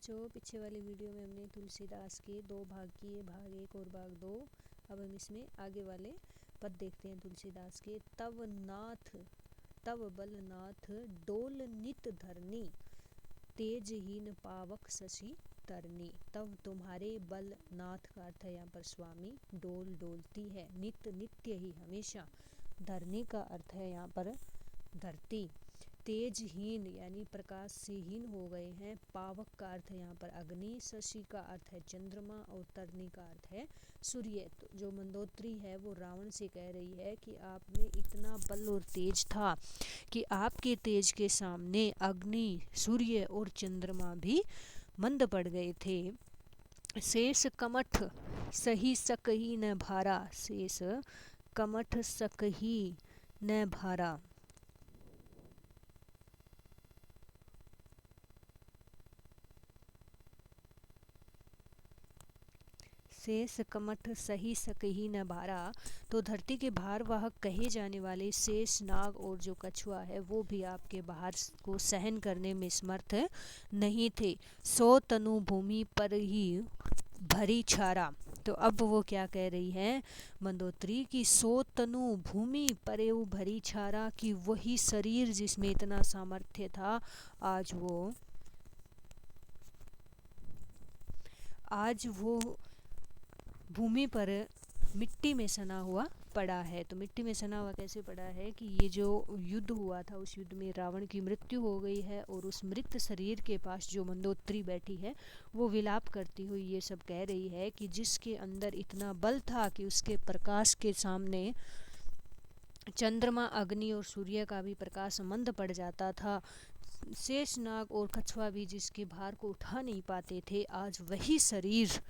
बच्चों, पीछे वाली वीडियो में हमने तुलसीदास के 2 भाग किए, भाग 1 और भाग 2। अब हम इसमें आगे वाले पद देखते हैं तुलसीदास के। तव बलनाथ डोल नित धरनी, तेजहीन पावक शशि तरनी। तब तुम्हारे बलनाथ का अर्थ है यहाँ पर स्वामी, डोल डोलती है, नित नित्य ही हमेशा, धरनी का अर्थ है यहाँ पर धरती, तेजहीन यानी प्रकाश से हीन हो गए हैं, पावक का अर्थ है यहाँ पर अग्नि, शशि का अर्थ है चंद्रमा और तरनी का अर्थ है सूर्य। तो जो मंदोत्री है वो रावण से कह रही है कि आप में इतना बल और तेज था कि आपके तेज के सामने अग्नि, सूर्य और चंद्रमा भी मंद पड़ गए थे। शेष कमठ सही सकही न भारा, शेष कमठ सकही न भारा। शेष कमठ सही सकही न भारा, तो धरती के भारवाहक कहे जाने वाले शेष नाग और जो कछुआ है वो भी आपके भार को सहन करने में समर्थ नहीं थे। 100 तनु भूमि पर ही भरी छारा। तो अब वो क्या कह रही है मंदोत्री की 100 तनु भूमि पर भरी छारा, कि वही शरीर जिसमें इतना सामर्थ्य था आज वो भूमि पर मिट्टी में सना हुआ पड़ा है। तो मिट्टी में सना हुआ कैसे पड़ा है कि ये जो युद्ध हुआ था उस युद्ध में रावण की मृत्यु हो गई है, और उस मृत शरीर के पास जो मंदोत्री बैठी है वो विलाप करती हुई ये सब कह रही है कि जिसके अंदर इतना बल था कि उसके प्रकाश के सामने चंद्रमा, अग्नि और सूर्य का भी प्रकाश मंद पड़ जाता था, शेषनाग और कछुआ भी जिसके भार को उठा नहीं पाते थे, आज वही शरीर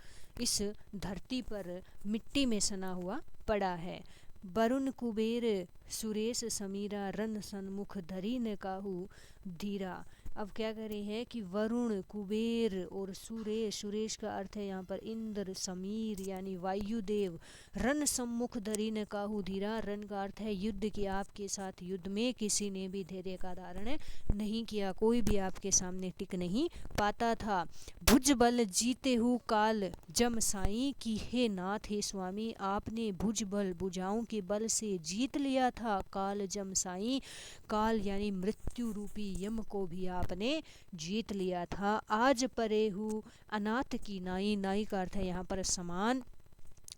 इस धरती पर मिट्टी में सना हुआ पड़ा है। वरुण कुबेर सुरेश समीरा, रन सन्मुख धरी न काहू धीरा। अब क्या कह रहे हैं कि वरुण, कुबेर और सुरेश, सुरेश का अर्थ है यहाँ पर इंद्र, समीर यानी वायुदेव, रन सम्मुख धरी न काहू धीरा, रन का अर्थ है युद्ध, की आपके साथ युद्ध में किसी ने भी धैर्य का धारण नहीं किया, कोई भी आपके सामने टिक नहीं पाता था। भुज बल जीते हु काल जम साई, की हे नाथ हे स्वामी, आपने भुज बल, भुजाओं के बल से जीत लिया था काल जम साई, काल यानी मृत्यु रूपी यम को भी आपने जीत लिया था। आज परे हु अनाथ की नाई, नाई का अर्थ है यहाँ पर समान,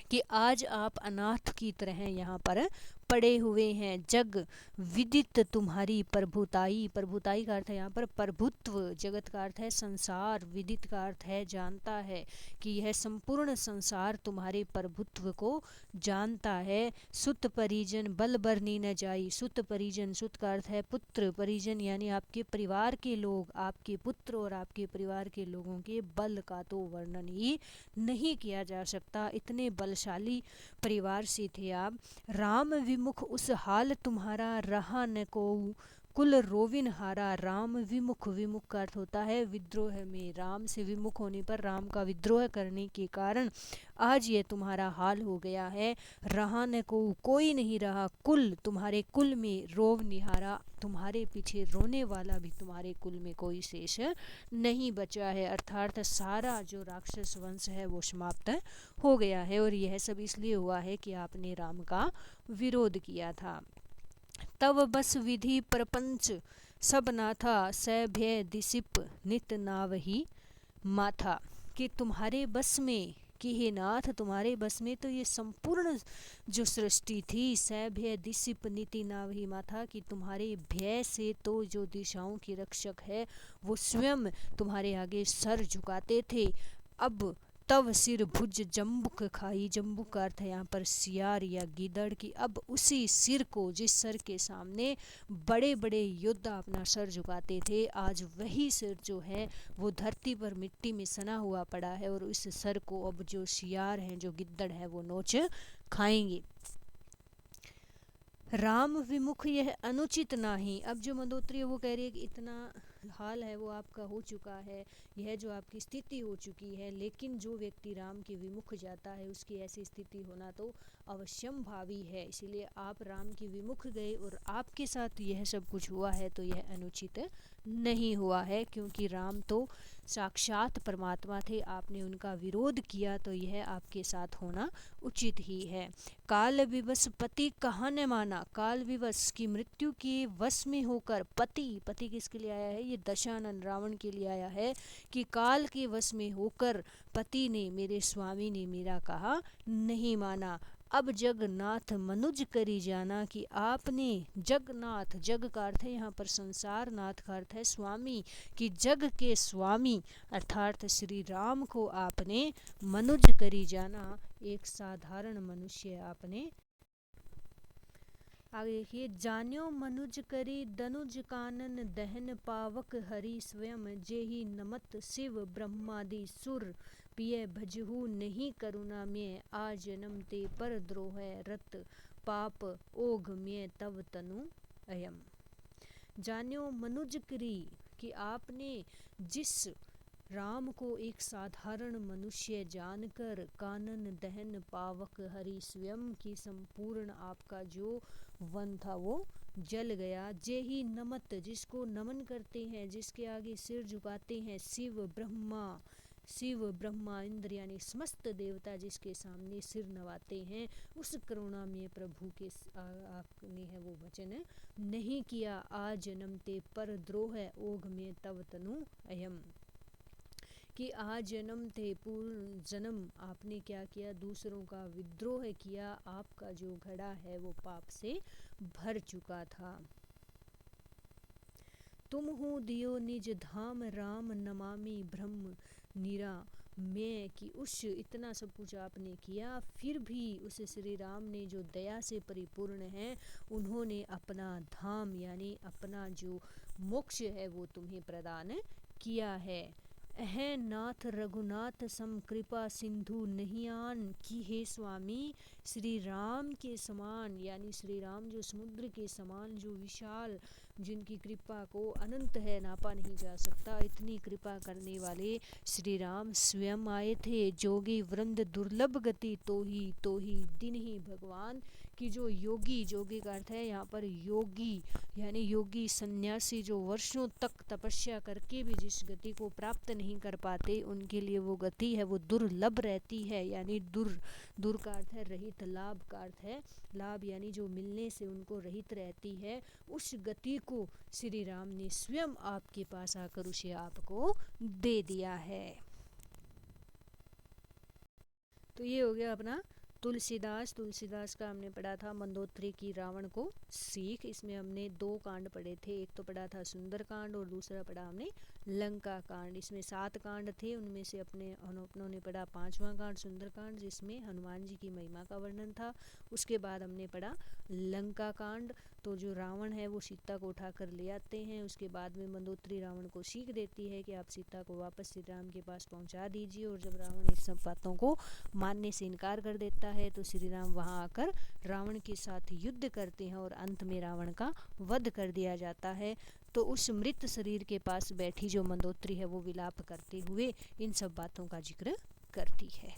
कि आज आप अनाथ की तरह यहाँ पर पड़े हुए हैं। जग विदित तुम्हारी प्रभुताई, प्रभुताई का अर्थ है यहाँ पर प्रभुत्व, जगत का अर्थ है संसार, विदित का अर्थ है जानता है, कि यह संपूर्ण संसार तुम्हारे प्रभुत्व को जानता है। सुत परिजन बल बरनी न जाई, सुत परिजन, सुत का अर्थ है पुत्र, परिजन यानी आपके परिवार के लोग, आपके पुत्र और आपके परिवार के लोगों के बल का तो वर्णन ही नहीं किया जा सकता, इतने बलशाली परिवार से थे आप। राम विमुख उस हाल तुम्हारा, रहा न को कुल रोविन हारा, राम विमुख, विमुख का अर्थ होता है विद्रोह में, राम से विमुख होने पर, राम का विद्रोह करने के कारण आज ये तुम्हारा हाल हो गया है। रहा न को, कोई नहीं रहा, कुल तुम्हारे कुल में, रोव निहारा, तुम्हारे पीछे रोने वाला भी तुम्हारे कुल में कोई शेष नहीं बचा है, अर्थात सारा जो राक्षस वंश है वो समाप्त हो गया है, और यह सब इसलिए हुआ है कि आपने राम का विरोध किया था। तब बस विधि प्रपंच सब नाथा, सभ्य दिसिप नित नावही माथा, कि तुम्हारे बस में, कि हे नाथ तुम्हारे बस में तो ये संपूर्ण जो सृष्टि थी, सभ्य दिसिप नीति नावही माथा, कि तुम्हारे भय से तो जो दिशाओं के रक्षक है वो स्वयं तुम्हारे आगे सर झुकाते थे। अब तव सिर भुज जम्बुक खाई, जम्बुक का अर्थ है यहाँ पर सियार या गीदड़, की अब उसी सिर को, जिस सर के सामने बड़े बड़े योद्धा अपना सर झुकाते थे, आज वही सिर जो है वो धरती पर मिट्टी में सना हुआ पड़ा है, और इस सर को अब जो सियार हैं, जो गिद्दड़ हैं, वो नोच खाएंगे। राम विमुख यह अनुचित नाही, अब जो मंदोत्री है वो कह रही है कि इतना हाल है वो आपका हो चुका है, यह जो आपकी स्थिति हो चुकी है, लेकिन जो व्यक्ति राम के विमुख जाता है उसकी ऐसी स्थिति होना तो अवश्यम भावी है। इसीलिए आप राम के विमुख गए और आपके साथ यह सब कुछ हुआ है तो यह अनुचित नहीं हुआ है, क्योंकि राम तो साक्षात परमात्मा थे, आपने उनका विरोध किया तो यह आपके साथ होना उचित ही है। काल विवश पति कहाँ न माना, काल विवश की मृत्यु के वश में होकर पति, पति किसके लिए आया है, ये दशानन रावण के लिए आया है, कि काल के वश में होकर पति ने, मेरे स्वामी ने मेरा कहा नहीं माना। अब जगन्नाथ मनुज करी जाना, कि आपने जगन्नाथ, जग का अर्थ है यहाँ पर संसार, नाथ का अर्थ है स्वामी, कि जग के स्वामी अर्थात श्री राम को आपने मनुज करी जाना, एक साधारण मनुष्य आपने। आगे देखिए, जान्यो मनुज करी दनुज कानन दहन पावक हरि स्वयं, जेहि नमत शिव ब्रह्मादि सुर पिय भजहु नहीं करुणा में, आ जन्म ते पर द्रोह रत पाप ओघ में तव तनु अयम। जान्यो मनुज करी, कि आपने जिस राम को एक साधारण मनुष्य जानकर, कानन दहन पावक हरि स्वयं की संपूर्ण आपका जो वन था वो जल गया, जे ही नमत, जिसको नमन करते हैं, जिसके आगे सिर झुकाते हैं, शिव ब्रह्मा इंद्र यानी समस्त देवता जिसके सामने सिर नवाते हैं, उस करुणा में प्रभु के आपने है वो वचन नहीं किया। आ जन्म ते पर द्रोह ओघ में तव तनु अयम, कि आज जन्म थे पूर्ण जन्म आपने क्या किया, दूसरों का विद्रोह किया, आपका जो घड़ा है वो पाप से भर चुका था। तुम हो दियो निज धाम राम नमामि ब्रह्म नीरा मैं, कि उस इतना सब कुछ आपने किया फिर भी उस श्री राम ने जो दया से परिपूर्ण है, उन्होंने अपना धाम यानी अपना जो मोक्ष है वो तुम्हें प्रदान किया है। अह नाथ रघुनाथ सम कृपा सिंधु नहीं आन, की हे स्वामी श्री राम के समान यानी श्री राम जो समुद्र के समान जो विशाल, जिनकी कृपा को अनंत है, नापा नहीं जा सकता, इतनी कृपा करने वाले श्री राम स्वयं आए थे। जोगी वृंद दुर्लभ गति तो ही दिन ही भगवान की जो योगी, जोगी का अर्थ है यहाँ पर योगी यानी योगी सन्यासी, जो वर्षों तक तपस्या करके भी जिस गति को प्राप्त नहीं कर पाते, उनके लिए वो गति है वो दुर्लभ रहती है। यानी दूर का अर्थ है रहित, लाभ का अर्थ है लाभ यानी जो मिलने से उनको रहित रहती है, उस गति को श्री राम ने स्वयं आपके पास आकर उसे आपको दे दिया है। तो ये हो गया अपना तुलसीदास का हमने पढ़ा था मंदोदरी की रावण को सीख। इसमें हमने 2 कांड पढ़े थे, एक तो पढ़ा था सुंदर कांड और दूसरा पढ़ा हमने लंका कांड। इसमें 7 कांड थे, उनमें से अपनों ने पढ़ा 5वां कांड सुंदर कांड, जिसमें हनुमान जी की महिमा का वर्णन था। उसके बाद हमने पढ़ा लंका कांड, तो जो रावण है वो सीता को उठा कर ले आते हैं। उसके बाद में मंदोदरी रावण को सीख देती है कि आप सीता को वापस श्री राम के पास पहुंचा दीजिए, और जब रावण इस सब बातों को मानने से इनकार कर देता है तो श्री राम वहां आकर रावण के साथ युद्ध करते हैं और अंत में रावण का वध कर दिया जाता है। तो उस मृत शरीर के पास बैठी जो मंदोदरी है वो विलाप करते हुए इन सब बातों का जिक्र करती है।